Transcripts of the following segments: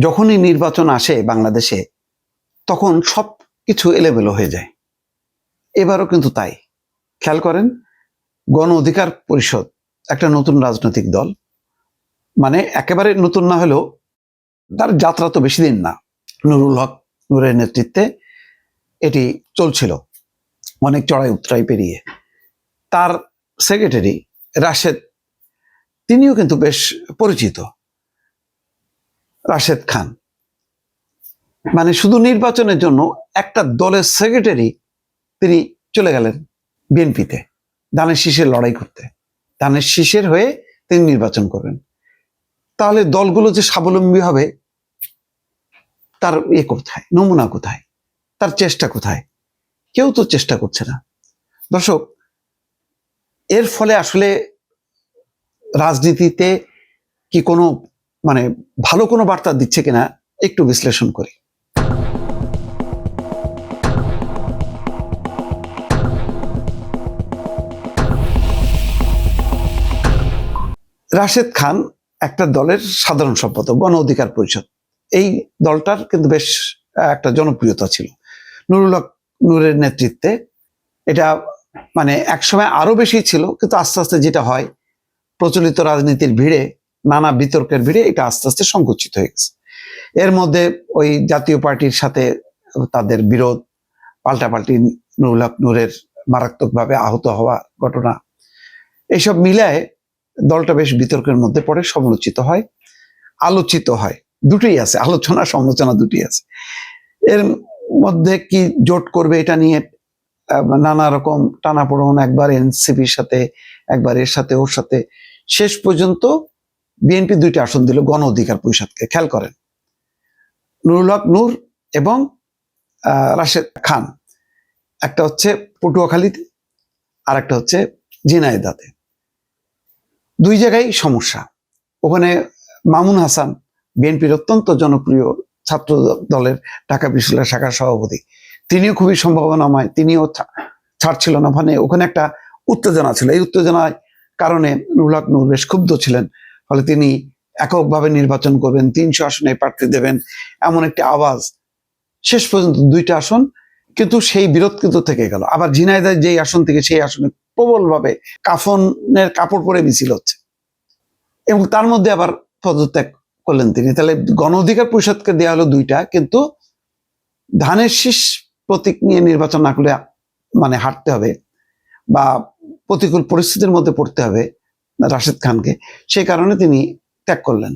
যখনই নির্বাচন আসে বাংলাদেশে তখন সব কিছু এলোমেলো হয়ে যায়। এবারও কিন্তু তাই। খেয়াল করেন, গণ অধিকার পরিষদ একটা নতুন রাজনৈতিক দল, মানে একেবারে নতুন না হলেও তার যাত্রা তো বেশি দিন না। নুরুল হক নূরের নেতৃত্বে এটি চলছিল অনেক চড়াই উতরাই পেরিয়ে। তার সেক্রেটারি রাশেদ, তিনিও কিন্তু বেশ পরিচিত। রাশেদ খান মানে শুধু নির্বাচনের জন্য একটা দলের সেক্রেটারি তিনি চলে গেলেন বিএনপিতে ধানের শীষের লড়াই করতে। ধানের শীষের হয়ে তিনি নির্বাচন করবেন। তাহলে দলগুলো যে স্বাবলম্বী হবে তার কোথায়, নমুনা কোথায়, তার চেষ্টা কোথায়? কেউ তো চেষ্টা করছে না। দর্শক, এর ফলে আসলে রাজনীতিতে কি কোনো ভালো কোনো বার্তা দিচ্ছে কিনা একটু বিশ্লেষণ করি। রাশেদ খান একটা দলের সাধারণ সম্পাদক, গণ অধিকার পরিষদ। এই দলটার কিন্তু বেশ একটা জনপ্রিয়তা ছিল নুরুল হক নূরের নেতৃত্বে। এটা একসময় আরো বেশি ছিল, কিন্তু আস্তে আস্তে যেটা হয়, প্রচলিত রাজনীতির ভিড়ে, নানা বিতর্কের ভিড়ে এটা আস্তে আস্তে সংকুচিত হয়ে গেছে। এর মধ্যে ওই জাতীয় পার্টির সাথে তাদের বিরোধ, পাল্টাপাল্টি, নুরুল হক নূরের মারাত্মকভাবে আহত হওয়া ঘটনা, এইসব মিলায় দলটা বেশ বিতর্কের মধ্যে পড়ে, সমালোচিত হয়, আলোচিত হয়। দুটোই আছে, আলোচনা সমালোচনা দুটোই আছে। এর মধ্যে কি জোট করবে এটা নিয়ে নানা রকম টানাপোড়েন, একবার এনসিপির সাথে, একবার এর সাথে ওর সাথে। শেষ পর্যন্ত বিএনপি 2টি আসন দিল গণ অধিকার পরিষদকে। খেয়াল করেন, নুরুল হক নূর এবং রাশেদ খান, একটা হচ্ছে পটুয়াখালীতে আর একটা হচ্ছে ঝিনাইদহে। 2 জায়গায় সমস্যা। ওখানে মামুন হাসান, বিএনপির অত্যন্ত জনপ্রিয় ছাত্র দলের ঢাকা বিশ্ববিদ্যালয় শাখার সভাপতি, তিনিও খুবই সম্ভাবনাময়, তিনিও ছাড়ছিল না। ওখানে একটা উত্তেজনা ছিল। এই উত্তেজনার কারণে নুরুল হক নূর বেশ ক্ষুব্ধ ছিলেন। ফলে তিনি এককভাবে নির্বাচন করবেন, 300 আসনে প্রার্থী দেবেন, এমন একটি আওয়াজ। শেষ পর্যন্ত 2টা আসন, কিন্তু সেই বিরোধ কিন্তু থেকে গেল। আবার ঝিনাইদহ যেই আসন থেকে সেই আসনে প্রবলভাবে কাফনের কাপড় পরে মিছিল হচ্ছে, এবং তার মধ্যে আবার পদত্যাগ করলেন তিনি। তাহলে গণ অধিকার পরিষদকে দেওয়া হলো 2টা, কিন্তু ধানের শীষ প্রতীক নিয়ে নির্বাচন না করলে হারতে হবে বা প্রতিকূল পরিস্থিতির মধ্যে পড়তে হবে রাশেদ খানকে, সেই কারণে তিনি ত্যাগ করলেন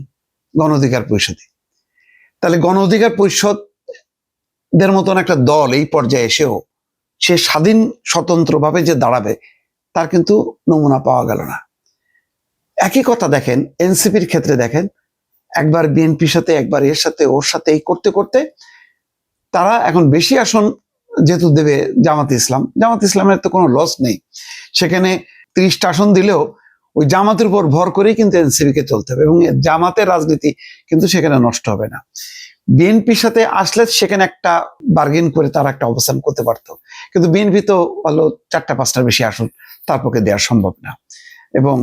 গণ অধিকার পরিষদে। তাহলে গণ অধিকার পরিষদের মতন একটা দল এই পর্যায়ে এসেও সে স্বাধীন স্বতন্ত্রভাবে যে দাঁড়াবে তার কিন্তু নমুনা পাওয়া গেল না। একই কথা দেখেন এনসিপির ক্ষেত্রে, দেখেন একবার বিএনপির সাথে, একবার এর সাথে ওর সাথে, এই করতে করতে তারা এখন বেশি আসন যেহেতু দেবে জামাতে ইসলামের তো কোনো লস নেই। সেখানে 30টা আসন দিলেও ওই জামাতের উপর ভর করেই কিন্তু এনসিপিকে চলতে হবে, এবং জামাতের রাজনীতি কিন্তু সেখানে নষ্ট হবে না। বিএনপির সাথে আসলে সেখানে একটা বার্গেন করে তারা একটা অবস্থান করতে পারতো, কিন্তু বিএনপি তো হলো 4টা-5টার বেশি আসন তার পক্ষে দেওয়া সম্ভব না, এবং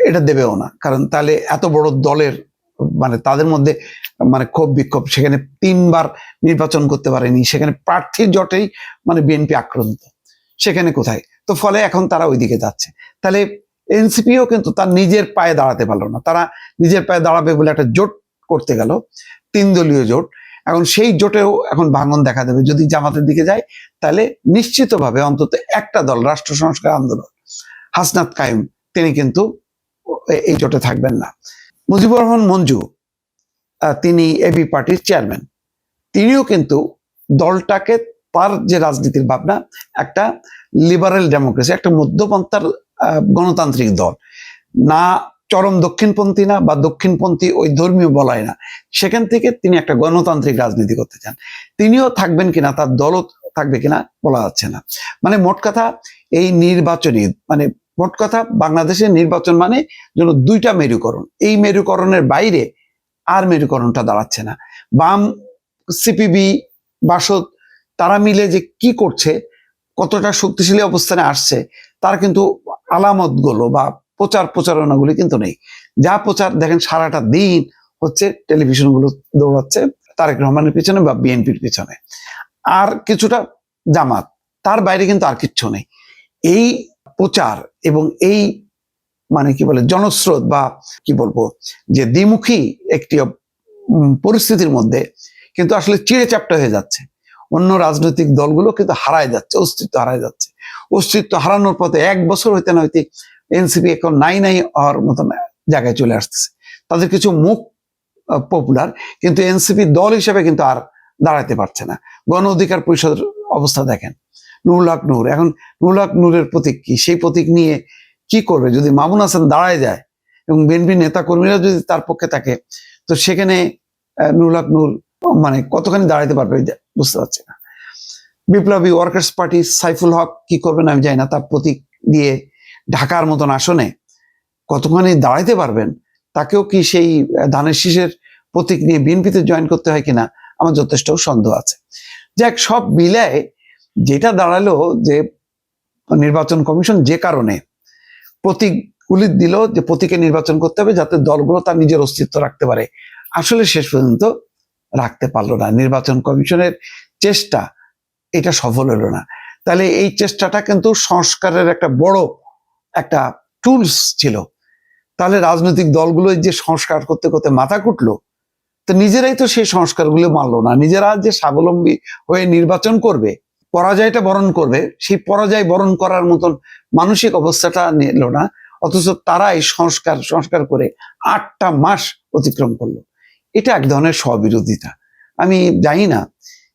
এটা দেবেও না। কারণ তাহলে এত বড় দলের তাদের মধ্যে ক্ষোভ বিক্ষোভ, সেখানে 3বার নির্বাচন করতে পারেনি, সেখানে প্রার্থীর জটেই বিএনপি আক্রান্ত, সেখানে কোথায়? তো ফলে এখন তারা ওইদিকে যাচ্ছে। তাহলে এনসিপিও কিন্তু তার নিজের পায়ে দাঁড়াতে পারলো না। তারা নিজের পায়ে দাঁড়াবে বলে একটা জোট করতে গেল, 3 দলীয় জোট। এখন সেই জোটেও এখন ভাঙন দেখা দেবে। যদি জামাতের দিকে যায় তাহলে নিশ্চিতভাবে অন্তত একটা দল, রাষ্ট্র সংস্কার আন্দোলন, হাসনাত কায়েম, তিনি কিন্তু এই জোটে থাকবেন না। মুজিবুর রহমান মঞ্জু, তিনি এবি পার্টির চেয়ারম্যান, তিনিও কিন্তু দলটাকে, তার যে রাজনীতির ভাবনা, একটা লিবারেল ডেমোক্রেসি, একটা মধ্যপন্থার গণতান্ত্রিক দল না, চরম দক্ষিণপন্থী না, বা দক্ষিণপন্থী ওই ধর্মীয় বলায় না, সেখান থেকে তিনি একটা গণতান্ত্রিক রাজনীতি করতে চান। তিনিও থাকবেন কিনা, তার দলও থাকবে কিনা বলা যাচ্ছে না। মোট কথা, এই নির্বাচনী মোট কথা বাংলাদেশের নির্বাচন যেন 2টা মেরুকরণ। এই মেরুকরণের বাইরে আর মেরুকরণটা দাঁড়াচ্ছে না। বাম, সিপিবি, বাসদ, তারা মিলে যে কি করছে, কতটা শক্তিশালী অবস্থানে আসছে, তার কিন্তু আলামতগুলো বা প্রচারণাগুলি কিন্তু নেই। যা প্রচার দেখেন, সারাটা দিন হচ্ছে টেলিভিশনগুলো দৌড়াচ্ছে তারেক রহমানের পিছনে বা বিএনপির পিছনে, আর কিছুটা জামাত, তার বাইরে কিন্তু আর কিচ্ছু নেই। এই প্রচার এবং এই মানে কি বলে জনস্রোত বা কি বলবো যে দ্বিমুখী একটি পরিস্থিতির মধ্যে কিন্তু আসলে চিড়ে চ্যাপ্টা হয়ে যাচ্ছে। অন্য রাজনৈতিক দলগুলো কিন্তু হারায় যাচ্ছে, অস্তিত্ব হারায় যাচ্ছে। অস্তিত্ব হারানোর পথে 1 বছর হইতে না হইতে এনসিপি এখন নাই হওয়ার মতন জায়গায় চলে আসতেছে। তাদের কিছু মুখ পপুলার, কিন্তু এনসিপি দল হিসেবে কিন্তু আর দাঁড়াতে পারছে না। গণ অধিকার পরিষদের অবস্থা দেখেন, নুরুল হক নূর, এখন নুরুল হক নূরের প্রতীক কি, সেই প্রতীক নিয়ে কি করবে? যদি মামুন হাসান দাঁড়ায় যায় এবং বিএনপি নেতা কর্মীরা যদি তার পক্ষে থাকে, তো সেখানে নুরুল হক নূর মানে কতখানি দাঁড়াতে পারবে বুঝতে পারছি না। বিপ্লবী ওয়ার্কার্স পার্টি সাইফুল হক কি করবেন আমি জানি না, তার প্রতীক দিয়ে ঢাকার মতন আসনে কতখানি দাঁড়াইতে পারবেন, তাকেও কি সেই ধানের শীষের প্রতীক নিয়ে বিএনপিতে জয়েন করতে হয় কিনা আমার যথেষ্ট সন্দেহ আছে। যাক, সব মিলায় যেটা দাঁড়ালো যে নির্বাচন কমিশন যে কারণে প্রতীকগুলি দিল যে প্রতীকে নির্বাচন করতে হবে যাতে দলগুলো তার নিজের অস্তিত্ব রাখতে পারে, আসলে শেষ পর্যন্ত রাখতে পারলো না। নির্বাচন কমিশনের চেষ্টা এটা সফল হলো না। তাহলে এই চেষ্টাটা কিন্তু সংস্কারের একটা বড় একটা টুলস ছিল। তাহলে রাজনৈতিক দলগুলো যে সংস্কার করতে করতে মাথা কুটলো, তো নিজেরাই তো সেই সংস্কারগুলো মানলো না। নিজেরা যে স্বাবলম্বী হয়ে নির্বাচন করবে, পরাজয়টা বরণ করবে, সেই বরণ করার মতন মানসিক অবস্থাটা নিল না। অথচ তারা এই সংস্কার করে 8টা মাস অতিক্রম করলো। এটা এক ধরনের স্ববিরোধিতা। আমি জানি না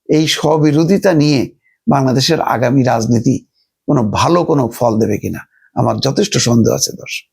এই স্ববিরোধিতা নিয়ে বাংলাদেশের আগামী রাজনীতি কোনো ভালো কোনো ফল দেবে কিনা, আমার যথেষ্ট সন্দেহ আছে দর্শক।